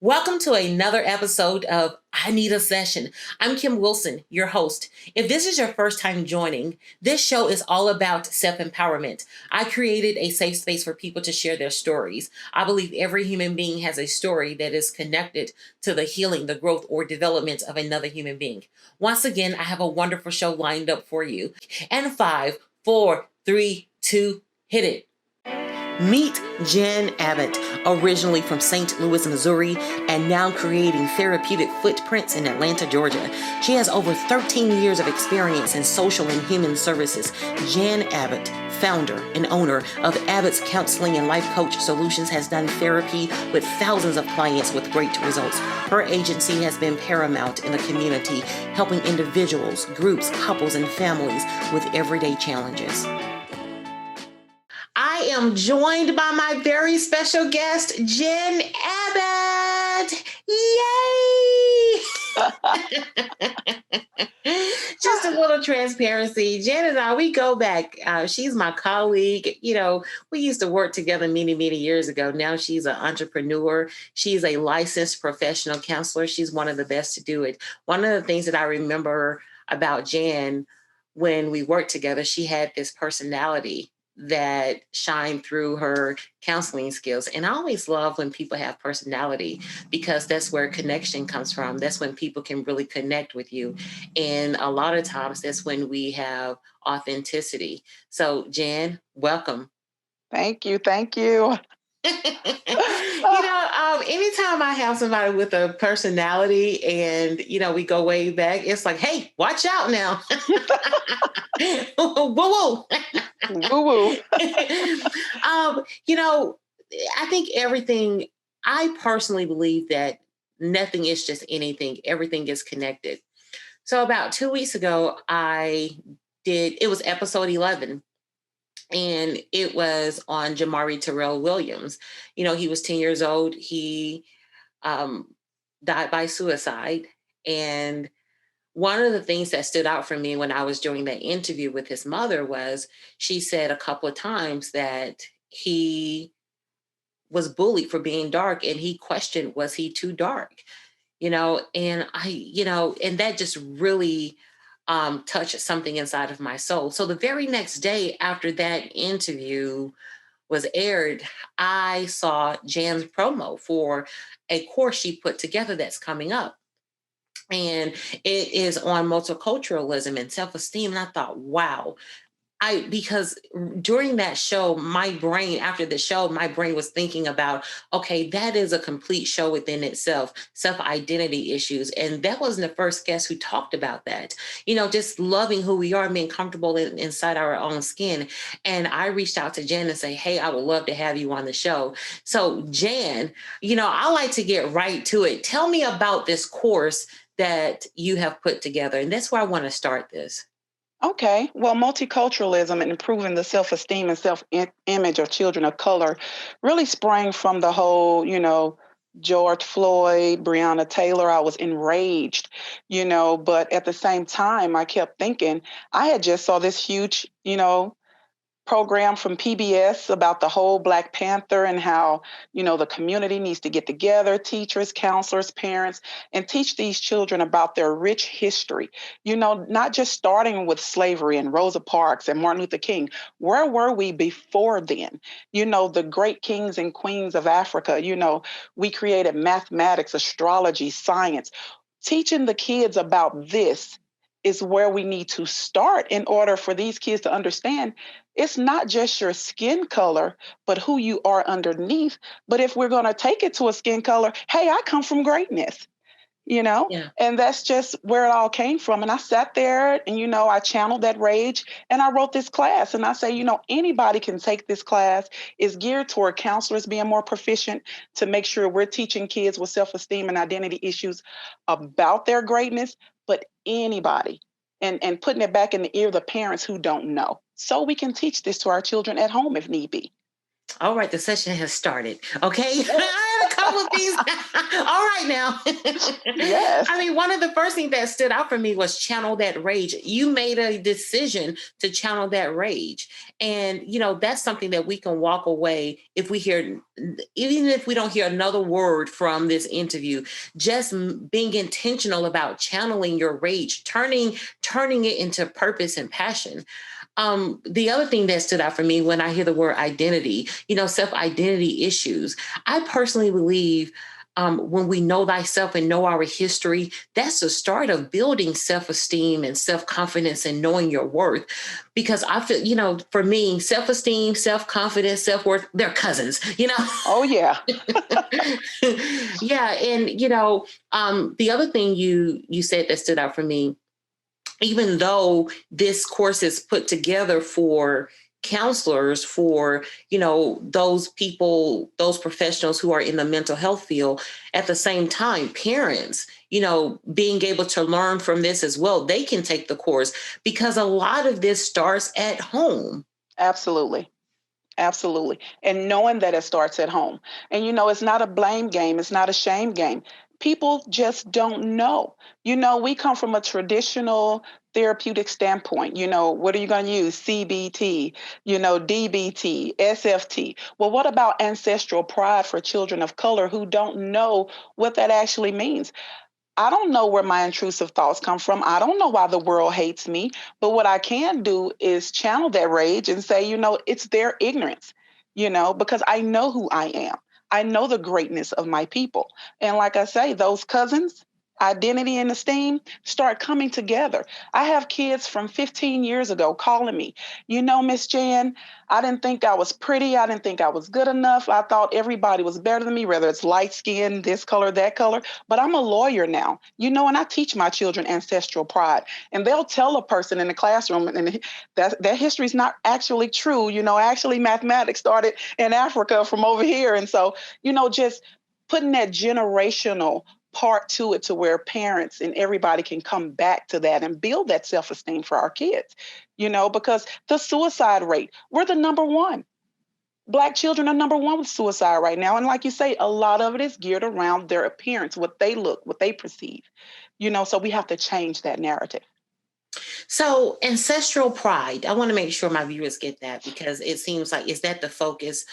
Welcome to another episode of I Need a Session. I'm Kim Wilson, your host. If this is your first time joining, this show is all about self-empowerment. I created a safe space for people to share their stories. I believe every human being has a story that is connected to the healing, the growth, or development of another human being. Once again, I have a wonderful show lined up for you. And 5, 4, 3, 2, hit it. Meet Jan Abbot, originally from St. Louis, Missouri, and now creating therapeutic footprints in Atlanta, Georgia. She has over 13 years of experience in social and human services. Jan Abbot, founder and owner of Abbott's Counseling and Life Coach Solutions, has done therapy with thousands of clients with great results. Her agency has been paramount in the community, helping individuals, groups, couples, and families with everyday challenges. I am joined by my very special guest, Jan Abbott. Yay! Just a little transparency. Jan and I, we go back. She's my colleague. You know, we used to work together many, many years ago. Now she's an entrepreneur. She's a licensed professional counselor. She's one of the best to do it. One of the things that I remember about Jan when we worked together, she had this personality that shine through her counseling skills. And I always love when people have personality because that's where connection comes from. That's when people can really connect with you. And a lot of times that's when we have authenticity. So Jan, welcome. Thank you. Thank you. Anytime I have somebody with a personality and, we go way back, it's like, hey, watch out now. Woo-woo. Woo-woo. I think I personally believe that nothing is just anything. Everything is connected. So about 2 weeks ago, it was episode 11. And it was on Jamari Williams. He was 10 years old. He died by suicide. And one of the things that stood out for me when I was doing that interview with his mother was she said a couple of times that he was bullied for being dark, and he questioned, was he too dark? And that just really touched something inside of my soul. So the very next day after that interview was aired, I saw Jan's promo for a course she put together that's coming up. And it is on multiculturalism and self-esteem. And I thought, wow. Because during that show, after the show, my brain was thinking about, okay, that is a complete show within itself, self-identity issues. And that wasn't the first guest who talked about that, just loving who we are, being comfortable inside our own skin. And I reached out to Jan and say, hey, I would love to have you on the show. So Jan, I like to get right to it. Tell me about this course that you have put together. And that's where I want to start this. Okay. Well, multiculturalism and improving the self-esteem and self-image of children of color really sprang from the whole, George Floyd, Breonna Taylor. I was enraged, but at the same time, I kept thinking, I had just saw this huge, program from PBS about the whole Black Panther and how, the community needs to get together, teachers, counselors, parents, and teach these children about their rich history, not just starting with slavery and Rosa Parks and Martin Luther King. Where were we before then? The great kings and queens of Africa, we created mathematics, astrology, science. Teaching the kids about this is where we need to start in order for these kids to understand it's not just your skin color, but who you are underneath. But if we're going to take it to a skin color, hey, I come from greatness, Yeah. And that's just where it all came from. And I sat there and, I channeled that rage and I wrote this class. And I say, anybody can take this class. It's geared toward counselors being more proficient to make sure we're teaching kids with self-esteem and identity issues about their greatness, but anybody. And putting it back in the ear of the parents who don't know. So we can teach this to our children at home if need be. All right, the session has started. Okay. I had a all of these. All right now. Yes. I mean, one of the first things that stood out for me was channel that rage. You made a decision to channel that rage. And, that's something that we can walk away if we hear, even if we don't hear another word from this interview, just being intentional about channeling your rage, turning it into purpose and passion. The other thing that stood out for me when I hear the word identity, self-identity issues, I personally believe when we know thyself and know our history, that's the start of building self-esteem and self-confidence and knowing your worth. Because I feel, for me, self-esteem, self-confidence, self-worth, they're cousins, Oh, yeah. Yeah. And, the other thing you said that stood out for me, even though this course is put together for counselors, for those people, those professionals who are in the mental health field, at the same time parents, being able to learn from this as well, they can take the course, because a lot of this starts at home. Absolutely. Absolutely. And knowing that it starts at home. And, it's not a blame game, it's not a shame game. People just don't know. We come from a traditional therapeutic standpoint. What are you going to use? CBT, DBT, SFT. Well, what about ancestral pride for children of color who don't know what that actually means? I don't know where my intrusive thoughts come from. I don't know why the world hates me. But what I can do is channel that rage and say, it's their ignorance, because I know who I am. I know the greatness of my people. And like I say, those cousins, identity and esteem, start coming together. I have kids from 15 years ago calling me, Miss Jan, I didn't think I was pretty. I didn't think I was good enough. I thought everybody was better than me, whether it's light skin, this color, that color. But I'm a lawyer now, and I teach my children ancestral pride. And they'll tell a person in the classroom, and that history is not actually true. Actually mathematics started in Africa from over here. And so, just putting that generational part to it, to where parents and everybody can come back to that and build that self-esteem for our kids, because the suicide rate, we're the number one. Black children are number one with suicide right now. And like you say, a lot of it is geared around their appearance, what they look, what they perceive, so we have to change that narrative. So ancestral pride, I want to make sure my viewers get that, because it seems like, is that the focus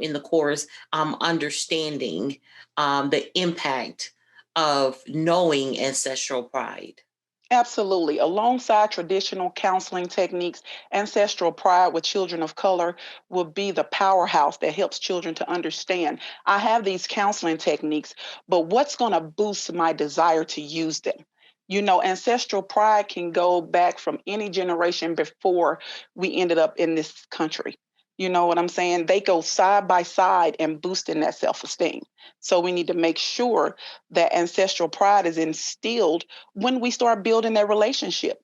in the course, understanding the impact of knowing ancestral pride? Absolutely. Alongside traditional counseling techniques, ancestral pride with children of color will be the powerhouse that helps children to understand. I have these counseling techniques, but what's going to boost my desire to use them? Ancestral pride can go back from any generation before we ended up in this country. You know what I'm saying? They go side by side and boosting that self esteem. So we need to make sure that ancestral pride is instilled when we start building that relationship.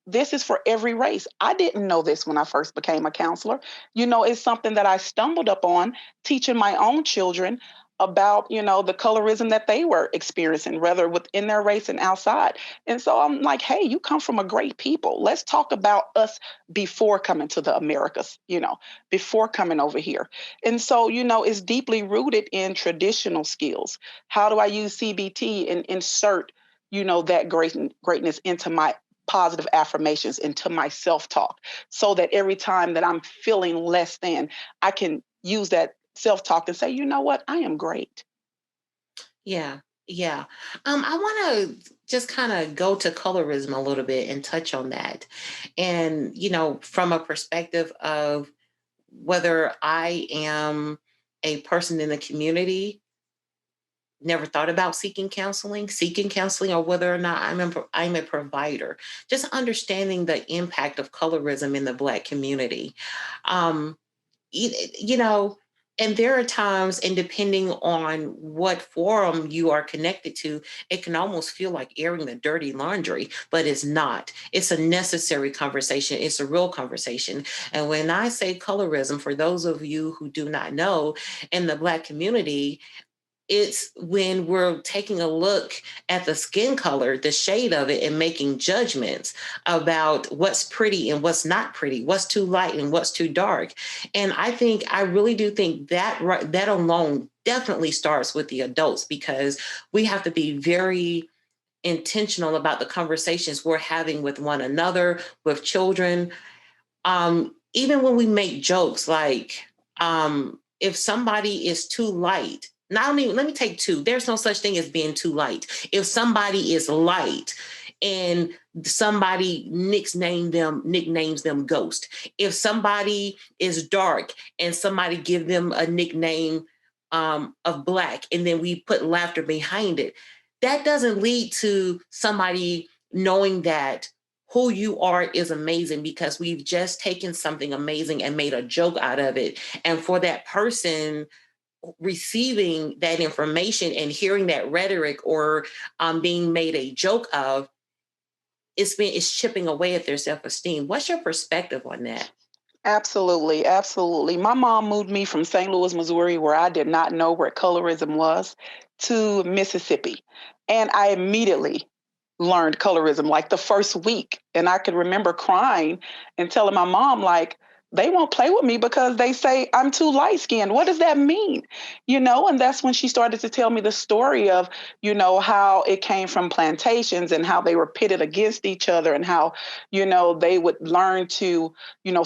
This is for every race. I didn't know this when I first became a counselor. It's something that I stumbled upon teaching my own children about, the colorism that they were experiencing, whether within their race and outside. And so I'm like, hey, you come from a great people. Let's talk about us before coming to the Americas, before coming over here. And so, it's deeply rooted in traditional skills. How do I use CBT and insert, that greatness into my positive affirmations, into my self-talk, so that every time that I'm feeling less than, I can use that self-talk and say, you know what, I am great. Yeah. Yeah. I want to just kind of go to colorism a little bit and touch on that. And, from a perspective of whether I am a person in the community, never thought about seeking counseling, or whether or not I'm a provider, just understanding the impact of colorism in the Black community. Um, you know, and there are times, and depending on what forum you are connected to, it can almost feel like airing the dirty laundry, but it's not. It's a necessary conversation. It's a real conversation. And when I say colorism, for those of you who do not know, in the Black community, It's when we're taking a look at the skin color, the shade of it, and making judgments about what's pretty and what's not pretty, what's too light and what's too dark. And I really do think that that alone definitely starts with the adults, because we have to be very intentional about the conversations we're having with one another, with children. Even when we make jokes, like if somebody is too light, not even, let me take two. There's no such thing as being too light. If somebody is light and somebody nicknames them Ghost. If somebody is dark and somebody give them a nickname of Black, and then we put laughter behind it, that doesn't lead to somebody knowing that who you are is amazing, because we've just taken something amazing and made a joke out of it. And for that person receiving that information and hearing that rhetoric, or being made a joke of, it's chipping away at their self-esteem. What's your perspective on that? Absolutely, absolutely. My mom moved me from St. Louis, Missouri, where I did not know where colorism was, to Mississippi. And I immediately learned colorism like the first week. And I could remember crying and telling my mom, like, they won't play with me because they say I'm too light skinned. What does that mean? And that's when she started to tell me the story of, how it came from plantations and how they were pitted against each other, and how, they would learn to,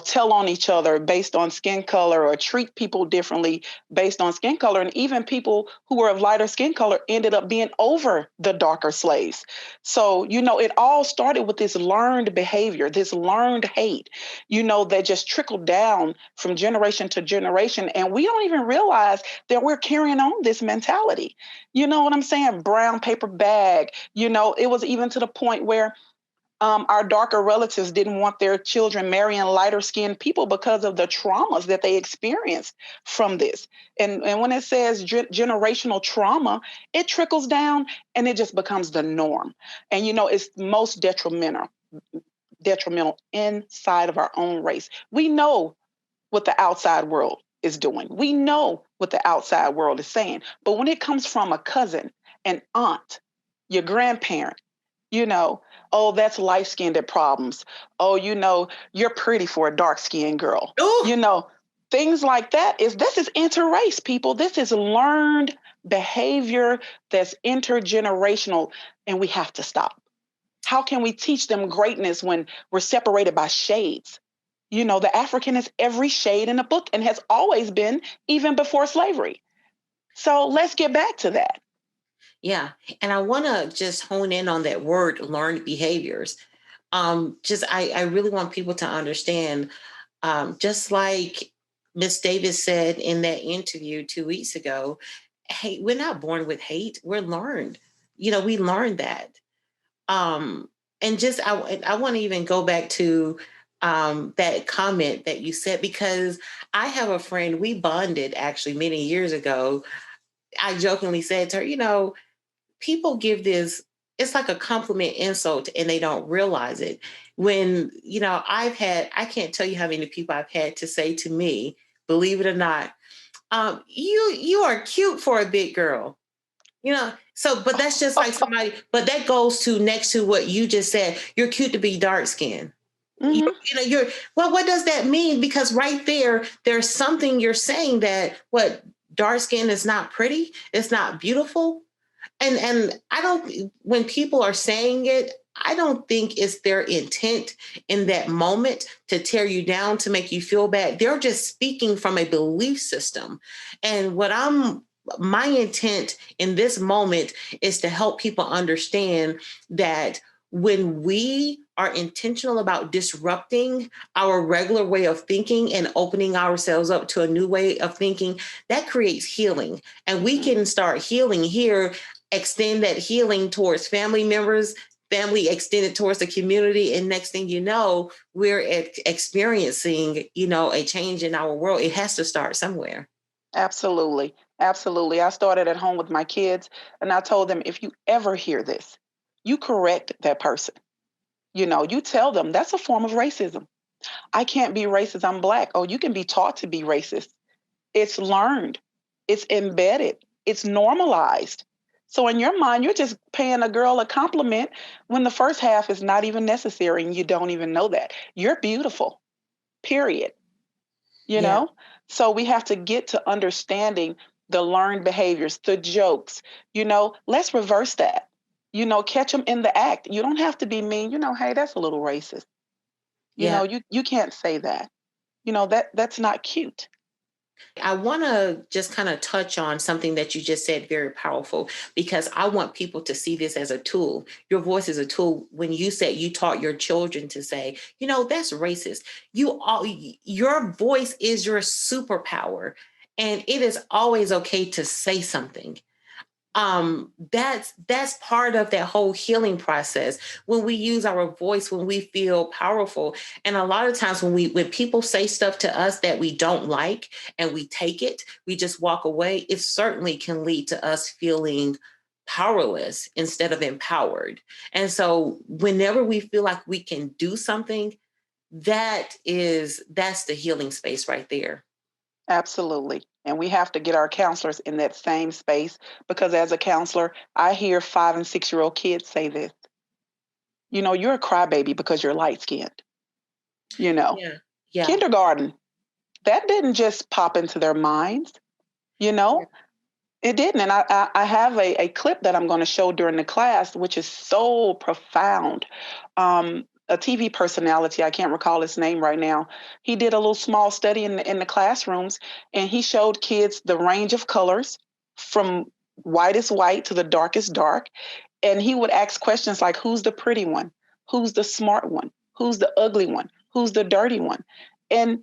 tell on each other based on skin color, or treat people differently based on skin color. And even people who were of lighter skin color ended up being over the darker slaves. So, it all started with this learned behavior, this learned hate, that just trickled down from generation to generation. And we don't even realize that we're carrying on this mentality. You know what I'm saying? Brown paper bag, it was even to the point where our darker relatives didn't want their children marrying lighter skinned people because of the traumas that they experienced from this. And when it says generational trauma, it trickles down and it just becomes the norm. And, it's most detrimental inside of our own race. We know what the outside world is doing. We know what the outside world is saying. But when it comes from a cousin, an aunt, your grandparent, oh, that's light-skinned problems. Oh, you're pretty for a dark-skinned girl. Ooh. Things like that this is interrace, people. This is learned behavior that's intergenerational, and we have to stop. How can we teach them greatness when we're separated by shades? The African is every shade in a book and has always been, even before slavery. So let's get back to that. Yeah. And I want to just hone in on that word, learned behaviors. I really want people to understand, just like Miss Davis said in that interview 2 weeks ago, hey, we're not born with hate. We're learned. We learned that. And just, I want to even go back to that comment that you said, because I have a friend, we bonded actually many years ago. I jokingly said to her, people give this, it's like a compliment insult, and they don't realize it. When, I can't tell you how many people I've had to say to me, believe it or not, you are cute for a big girl. So, but that's just like somebody, but that goes to next to what you just said. You're cute to be dark skinned. Mm-hmm. Well, what does that mean? Because right there's something you're saying, that what, dark skin is not pretty, it's not beautiful. And I don't, when people are saying it, I don't think it's their intent in that moment to tear you down, to make you feel bad. They're just speaking from a belief system. And my intent in this moment is to help people understand that when we are intentional about disrupting our regular way of thinking and opening ourselves up to a new way of thinking, that creates healing. And we can start healing here, extend that healing towards family members, family extended towards the community. And next thing you know, we're experiencing, a change in our world. It has to start somewhere. Absolutely. Absolutely. I started at home with my kids and I told them, if you ever hear this, you correct that person. You tell them that's a form of racism. I can't be racist. I'm Black. Oh, you can be taught to be racist. It's learned. It's embedded. It's normalized. So in your mind, you're just paying a girl a compliment when the first half is not even necessary and you don't even know that. You're beautiful, period. You Yeah. know? So we have to get to understanding the learned behaviors, the jokes. Let's reverse that. Catch them in the act. You don't have to be mean. Hey, that's a little racist. Yeah. You can't say that. That's not cute. I want to just kind of touch on something that you just said, very powerful, because I want people to see this as a tool. Your voice is a tool. When you said you taught your children to say, that's racist. Your voice is your superpower. And it is always okay to say something. That's part of that whole healing process, when we use our voice, when we feel powerful. And a lot of times when people say stuff to us that we don't like and we take it, we just walk away, it certainly can lead to us feeling powerless instead of empowered. And so whenever we feel like we can do something, that's the healing space right there. Absolutely. And we have to get our counselors in that same space, because as a counselor, I hear 5 and 6-year-old kids say this. You're a crybaby because you're light skinned. You know, Yeah. Yeah. Kindergarten, that didn't just pop into their minds. You Yeah. know, it didn't. And I have a clip that I'm going to show during the class, which is so profound. A TV personality, I can't recall his name right now. He did a little small study in the classrooms, and he showed kids the range of colors from whitest white to the darkest dark. And he would ask questions like, who's the pretty one? Who's the smart one? Who's the ugly one? Who's the dirty one? And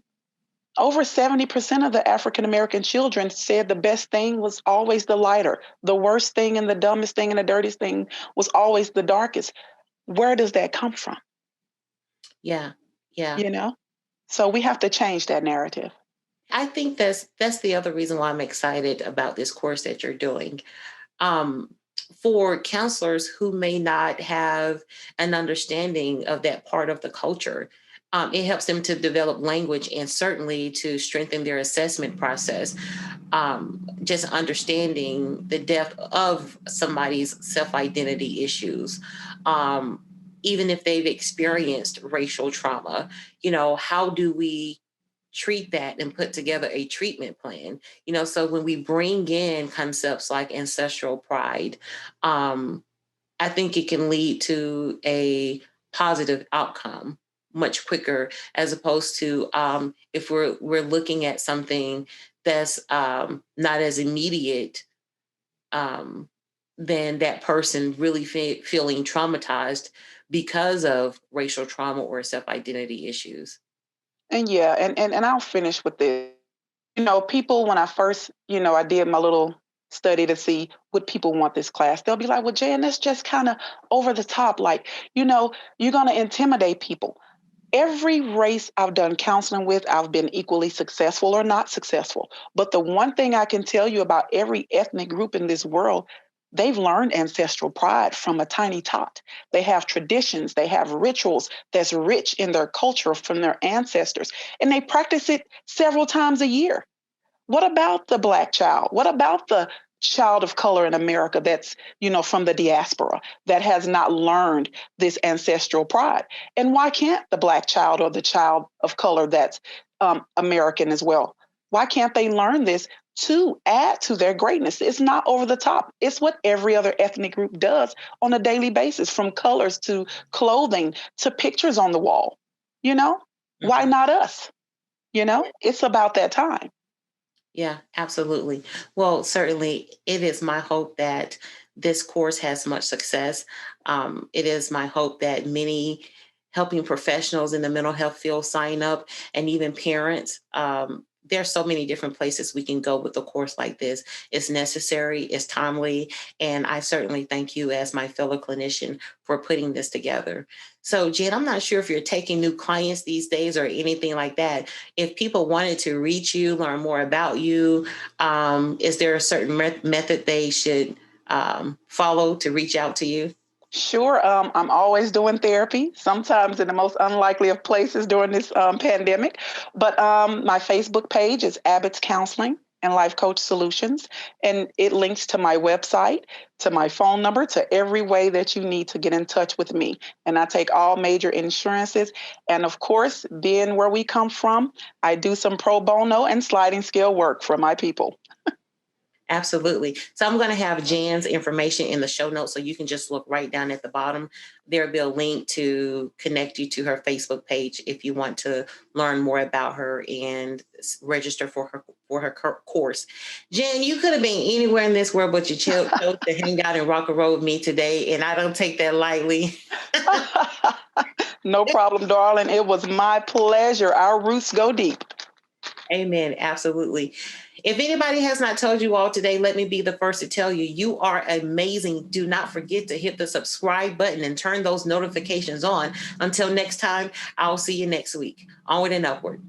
over 70% of the African American children said the best thing was always the lighter. The worst thing and the dumbest thing and the dirtiest thing was always the darkest. Where does that come from? Yeah. Yeah. You know? So we have to change that narrative. I think that's the other reason why I'm excited about this course that you're doing. Um, for counselors who may not have an understanding of that part of the culture, it helps them to develop language and certainly to strengthen their assessment process. Just understanding the depth of somebody's self-identity issues. Um, Even if they've experienced racial trauma, how do we treat that and put together a treatment plan? So when we bring in concepts like ancestral pride, um, I think it can lead to a positive outcome much quicker, as opposed to if we're looking at something that's not as immediate, um, then that person really feeling traumatized because of racial trauma or self-identity issues. And yeah, and I'll finish with this. People, when I first, I did my little study to see would people want this class, they'll be like, well, Jan, that's just kind of over the top. Like, you're going to intimidate people. Every race I've done counseling with, I've been equally successful or not successful. But the one thing I can tell you about every ethnic group in this world, they've learned ancestral pride from a tiny tot. They have traditions, they have rituals that's rich in their culture from their ancestors, and they practice it several times a year. What about the Black child? What about the child of color in America that's, from the diaspora, that has not learned this ancestral pride? And why can't the Black child or the child of color that's American as well? Why can't they learn this to add to their greatness? It's not over the top. It's what every other ethnic group does on a daily basis, from colors to clothing to pictures on the wall. You know, why Mhm. not us? It's about that time. Yeah, absolutely. Well, certainly it is my hope that this course has much success. It is my hope that many helping professionals in the mental health field sign up, and even parents. There's so many different places we can go with a course like this. It's necessary, it's timely, and I certainly thank you as my fellow clinician for putting this together. So, Jen, I'm not sure if you're taking new clients these days or anything like that. If people wanted to reach you, learn more about you, is there a certain method they should follow to reach out to you? Sure. I'm always doing therapy, sometimes in the most unlikely of places during this pandemic. But my Facebook page is Abbott's Counseling. and Life Coach Solutions. And it links to my website, to my phone number, to every way that you need to get in touch with me. And I take all major insurances. And of course, being where we come from, I do some pro bono and sliding scale work for my people. Absolutely. So I'm going to have Jan's information in the show notes, so you can just look right down at the bottom. There'll be a link to connect you to her Facebook page if you want to learn more about her and register for her course. Jan, you could have been anywhere in this world, but you chose to hang out and rock and roll with me today, and I don't take that lightly. No problem, darling. It was my pleasure. Our roots go deep. Amen. Absolutely. If anybody has not told you all today, let me be the first to tell you, you are amazing. Do not forget to hit the subscribe button and turn those notifications on. Until next time, I'll see you next week. Onward and upward.